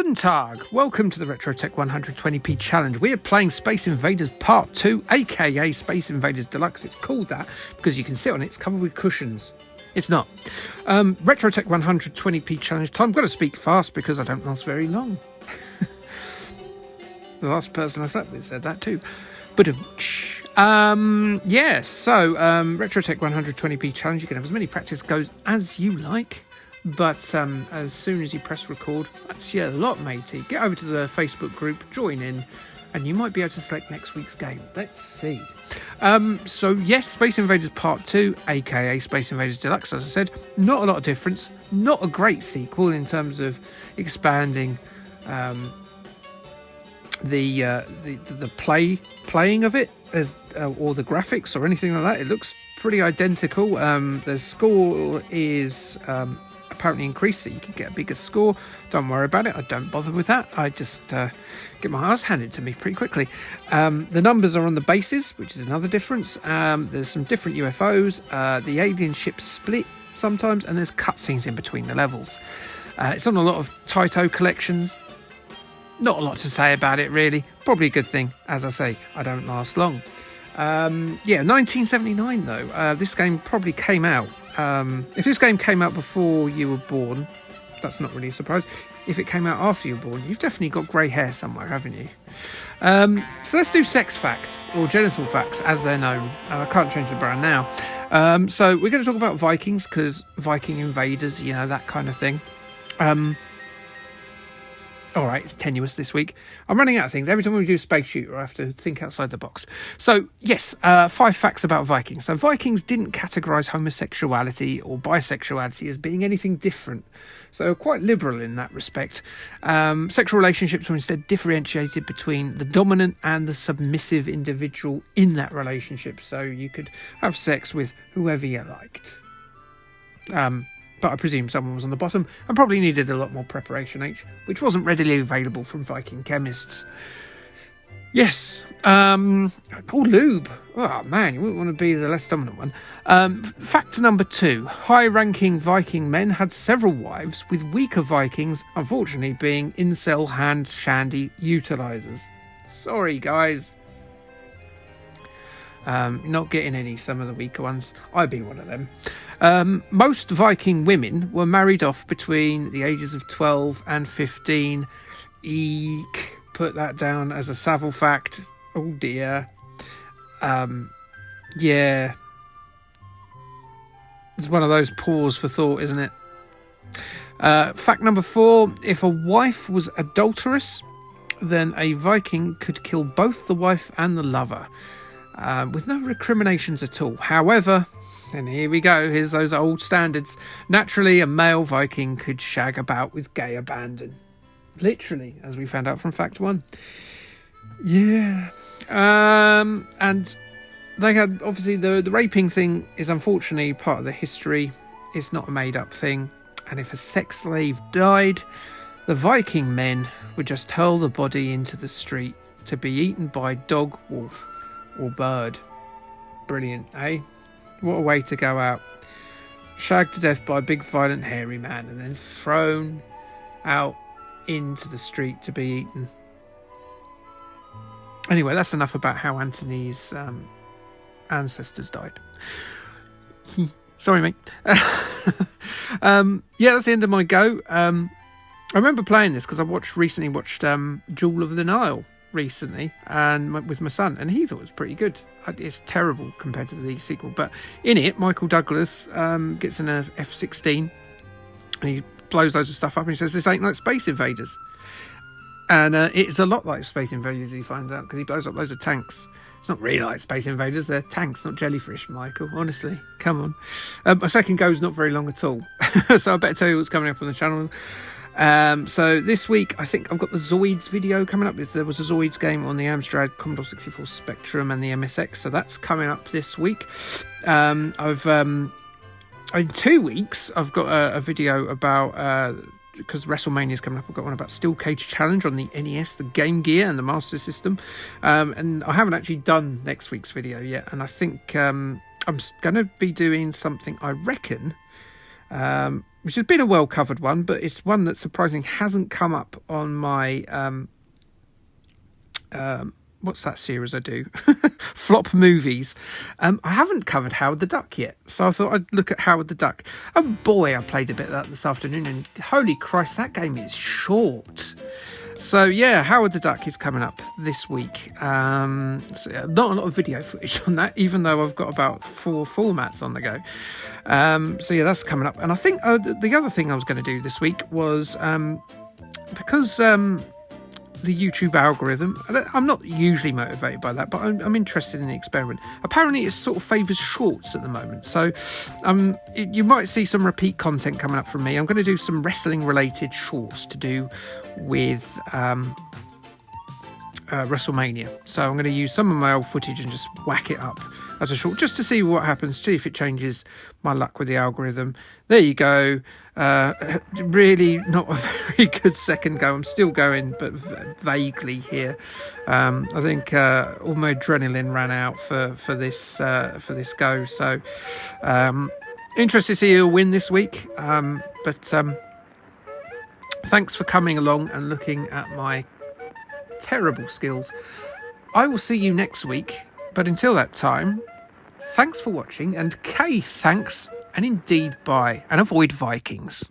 Guten Tag! Welcome to the RetroTech 120p challenge. We are playing Space Invaders Part 2, aka Space Invaders Deluxe. It's called that because you can sit on it. It's covered with cushions. It's not. RetroTech 120p challenge time. I've got to speak fast because I don't last very long. The last person I slept with said that too. But RetroTech 120p challenge. You can have as many practice goes as you like. But as soon as you press record, that's a lot, matey. Get over to the Facebook group, join in, and you might be able to select next week's game. Let's see. So yes, Space Invaders Part 2, aka Space Invaders Deluxe, as I said, not a lot of difference. Not a great sequel in terms of expanding the playing of it, as or the graphics or anything like that. It looks pretty identical. The score is apparently increased, so you can get a bigger score. Don't worry about it. I don't bother with that. I just get my ass handed to me pretty quickly. The numbers are on the bases, which is another difference. There's some different UFOs. The alien ships split sometimes, and there's cutscenes in between the levels. It's on a lot of Taito collections. Not a lot to say about it, really. Probably a good thing. As I say, I don't last long. 1979 though. This game probably came out. If this game came out before you were born, that's not really a surprise. If it came out after you were born, you've definitely got grey hair somewhere, haven't you? So let's do sex facts, or genital facts, as they're known. I can't change the brand now. So we're going to talk about Vikings, because Viking invaders, that kind of thing. All right, it's tenuous this week. I'm running out of things. Every time we do a space shooter, I have to think outside the box. So, yes, 5 facts about Vikings. So, Vikings didn't categorise homosexuality or bisexuality as being anything different. So, quite liberal in that respect. Sexual relationships were instead differentiated between the dominant and the submissive individual in that relationship. So, you could have sex with whoever you liked. But I presume someone was on the bottom and probably needed a lot more preparation, which wasn't readily available from Viking chemists. Yes. Lube. Oh, man, you wouldn't want to be the less dominant one. Fact number 2. High-ranking Viking men had several wives, with weaker Vikings, unfortunately, being incel hand-shandy utilisers. Sorry, guys. Not getting some of the weaker ones. I'd be one of them. Most Viking women were married off between the ages of 12 and 15. Eek. Put that down as a Savile fact. Oh dear. Yeah. It's one of those pause for thought, isn't it? Fact number 4. If a wife was adulterous, then a Viking could kill both the wife and the lover. With no recriminations at all. However, and here we go, here's those old standards. Naturally, a male Viking could shag about with gay abandon. Literally, as we found out from fact 1. Yeah. And they had, obviously, the raping thing is unfortunately part of the history. It's not a made-up thing. And if a sex slave died, the Viking men would just hurl the body into the street to be eaten by dog, wolf, or bird. Brilliant, eh? What a way to go out. Shagged to death by a big violent hairy man and then thrown out into the street to be eaten. Anyway, that's enough about how Antony's ancestors died. Sorry, mate. That's the end of my go. I remember playing this because I recently watched Jewel of the Nile recently, and with my son, and he thought it was pretty good. It's terrible compared to the sequel, but in it, Michael Douglas gets in a F-16 and he blows loads of stuff up and he says, "This ain't like Space Invaders." And it's a lot like Space Invaders, he finds out, because he blows up loads of tanks. It's not really like Space Invaders, they're tanks, not jellyfish, Michael, honestly, come on. My second go's not very long at all, so I better tell you what's coming up on the channel. So this week, I think I've got the Zoids video coming up. There was a Zoids game on the Amstrad Commodore 64 Spectrum and the MSX, so that's coming up this week. In 2 weeks, I've got a video about, because WrestleMania's coming up, I've got one about Steel Cage Challenge on the NES, the Game Gear and the Master System. And I haven't actually done next week's video yet, and I think I'm going to be doing something, I reckon, which has been a well-covered one, but it's one that surprisingly hasn't come up on my... what's that series I do? Flop movies. I haven't covered Howard the Duck yet, so I thought I'd look at Howard the Duck. And boy, I played a bit of that this afternoon, and holy Christ, that game is short. So yeah, Howard the Duck is coming up this week. So not a lot of video footage on that, even though I've got about 4 formats on the go. So yeah, that's coming up. And I think the other thing I was going to do this week was because the YouTube algorithm, I'm not usually motivated by that, but I'm interested in the experiment. Apparently it sort of favours shorts at the moment, so you might see some repeat content coming up from me. I'm going to do some wrestling related shorts to do with WrestleMania, so I'm going to use some of my old footage and just whack it up as a short, just to see what happens, see if it changes my luck with the algorithm. There you go. Really not a very good second go. I'm still going, but vaguely here. I think all my adrenaline ran out for this go. So interested to see who'll win this week. But thanks for coming along and looking at my terrible skills. I will see you next week. But until that time, thanks for watching, and K, thanks, and indeed bye, and avoid Vikings.